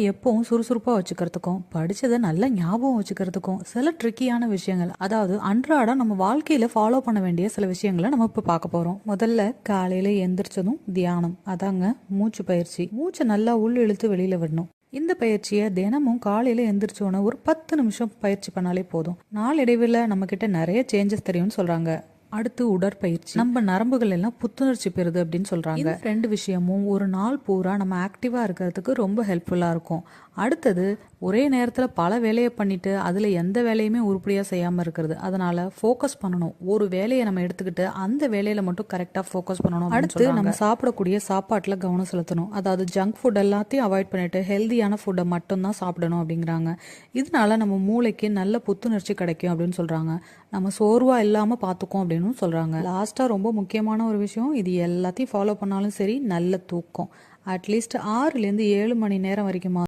எப்பவும் சுறுசுறுப்பாக வச்சுக்கிறதுக்கும் படித்ததை நல்லா ஞாபகம் வச்சுக்கிறதுக்கும் சில ட்ரிக்கியான விஷயங்கள், அதாவது அன்றாடம் நம்ம வாழ்க்கையில் ஃபாலோ பண்ண வேண்டிய சில விஷயங்களை நம்ம இப்போ பார்க்க போகிறோம். முதல்ல காலையில் எந்திரிச்சதும் தியானம், அதாங்க மூச்சு பயிற்சி. மூச்சை நல்லா உள் இழுத்து வெளியில் விடணும். இந்த பயிற்சியை தினமும் காலையில் எந்திரிச்சோன்னு ஒரு 10 நிமிஷம் பயிற்சி பண்ணாலே போதும். நாளடைவில் நம்மக்கிட்ட நிறைய சேஞ்சஸ் தெரியும்னு சொல்கிறாங்க. அடுத்து உடற்பயிற்சி. நம்ம நரம்புகள் எல்லாம் புத்துணர்ச்சி பெறுது அப்படின்னு சொல்றாங்க. இந்த 2 விஷயமும் ஒரு நாள் பூரா நம்ம ஆக்டிவா இருக்கிறதுக்கு ரொம்ப ஹெல்ப்ஃபுல்லா இருக்கும். அடுத்தது, ஒரே நேரத்துல பல வேலையை பண்ணிட்டு அதுல எந்த வேலையுமே உருப்படியா செய்யாம இருக்கிறது. அதனால ஃபோக்கஸ் பண்ணணும். ஒரு வேலையை நம்ம எடுத்துக்கிட்டு அந்த வேலையில மட்டும் கரெக்டா ஃபோக்கஸ் பண்ணணும். அடுத்து நம்ம சாப்பிடக்கூடிய சாப்பாட்டுல கவனம் செலுத்தணும். அதாவது ஜங்க் ஃபுட் எல்லாத்தையும் அவாய்ட் பண்ணிட்டு ஹெல்தியான ஃபுட்டை மட்டும்தான் சாப்பிடணும் அப்படிங்கிறாங்க. இதனால நம்ம மூளைக்கு நல்ல புத்துணர்ச்சி கிடைக்கும் அப்படின்னு சொல்றாங்க. நம்ம சோர்வா இல்லாம பார்த்துக்கோம் அப்படின்னு சொல்றாங்க. லாஸ்டா ரொம்ப முக்கியமான ஒரு விஷயம், இது எல்லாத்தையும் ஃபாலோ பண்ணாலும் சரி, நல்ல தூக்கம். அட்லீஸ்ட் 6லேருந்து 7 மணி நேரம் வரைக்கும்